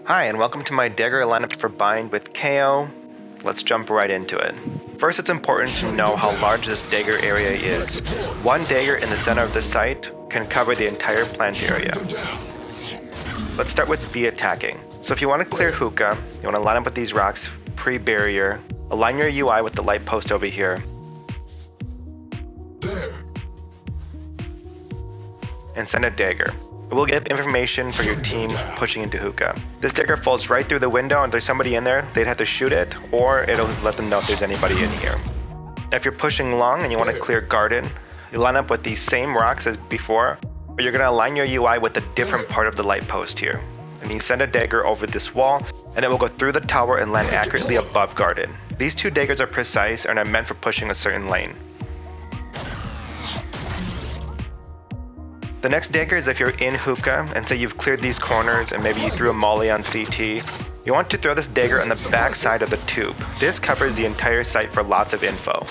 Hi, and welcome to my Dagger lineup for bind with Kayo. Let's jump right into it. First, it's important to know how large this Dagger area is. One Dagger in the center of the site can cover the entire plant area. Let's start with B attacking. So if you want to clear hookah, you want to line up with these rocks pre-barrier, align your UI with the light post over here, and send a Dagger. It will give information for your team pushing into hookah. This Dagger falls right through the window, and if there's somebody in there, they'd have to shoot it, or it'll let them know if there's anybody in here. Now, if you're pushing long and you want to clear garden, you line up with these same rocks as before, but you're going to align your UI with a different part of the light post here. And you send a Dagger over this wall, and it will go through the tower and land accurately above garden. These two Daggers are precise and are meant for pushing a certain lane. The next Dagger is if you're in hookah and say you've cleared these corners and maybe you threw a molly on CT. You want to throw this Dagger on the back side of the tube. This covers the entire site for lots of info.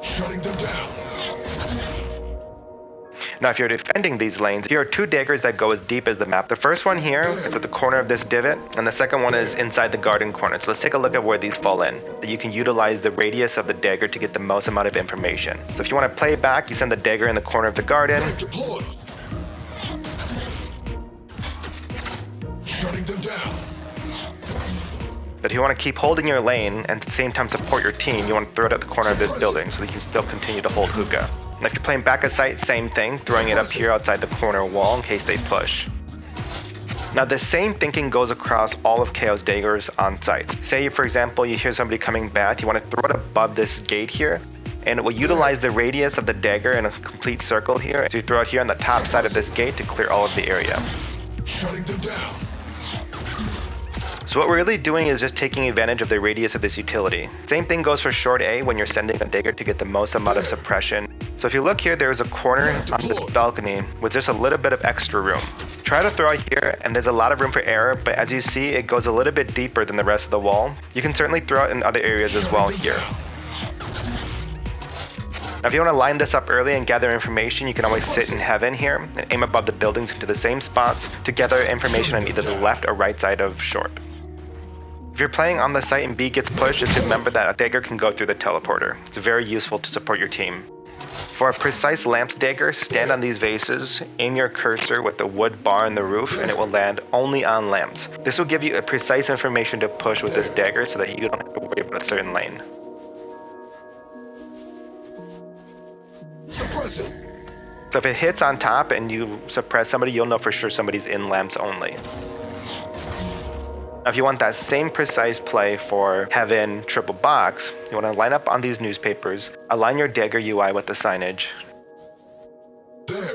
Shutting them down. Now if you're defending these lanes, here are two Daggers that go as deep as the map. The first one here is at the corner of this divot, and the second one is inside the garden corner. So let's take a look at where these fall in. You can utilize the radius of the Dagger to get the most amount of information. So if you want to play back, you send the Dagger in the corner of the garden. Deploy. Shutting them down. But if you want to keep holding your lane and at the same time support your team, you want to throw it at the corner of this building so you can still continue to hold hookah. And if you're playing back at site, same thing, throwing it up here outside the corner wall in case they push. Now the same thinking goes across all of Kayo's Daggers on site. Say for example you hear somebody coming back, you want to throw it above this gate here, and it will utilize the radius of the Dagger in a complete circle here. So you throw it here on the top side of this gate to clear all of the area. Shutting them down. So what we're really doing is just taking advantage of the radius of this utility. Same thing goes for short A when you're sending a Dagger to get the most amount of suppression. So if you look here, there's a corner on this balcony with just a little bit of extra room. Try to throw it here, and there's a lot of room for error, but as you see, it goes a little bit deeper than the rest of the wall. You can certainly throw it in other areas as well here. Now if you want to line this up early and gather information, you can always sit in heaven here and aim above the buildings into the same spots to gather information on either the left or right side of short. If you're playing on the site and B gets pushed, just remember that a Dagger can go through the teleporter. It's very useful to support your team. For a precise lamps Dagger, stand on these vases, aim your cursor with the wood bar in the roof, and it will land only on lamps. This will give you a precise information to push with this Dagger so that you don't have to worry about a certain lane. Suppressing. So if it hits on top and you suppress somebody, you'll know for sure somebody's in lamps only. Now if you want that same precise play for heaven triple box, you want to line up on these newspapers, align your Dagger UI with the signage. There.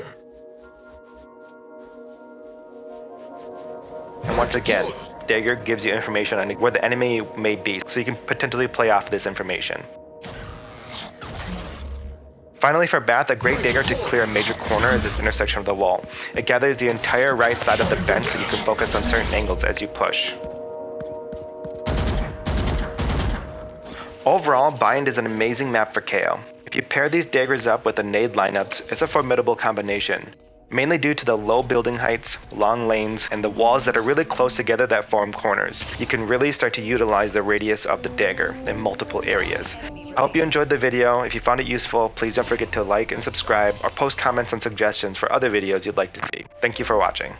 And once again, Dagger gives you information on where the enemy may be, so you can potentially play off this information. Finally for Bath, a great Dagger to clear a major corner is this intersection of the wall. It gathers the entire right side of the bench so you can focus on certain angles as you push. Overall, Bind is an amazing map for Kayo. If you pair these Daggers up with the nade lineups, it's a formidable combination. Mainly due to the low building heights, long lanes, and the walls that are really close together that form corners. You can really start to utilize the radius of the Dagger in multiple areas. I hope you enjoyed the video. If you found it useful, please don't forget to like and subscribe or post comments and suggestions for other videos you'd like to see. Thank you for watching.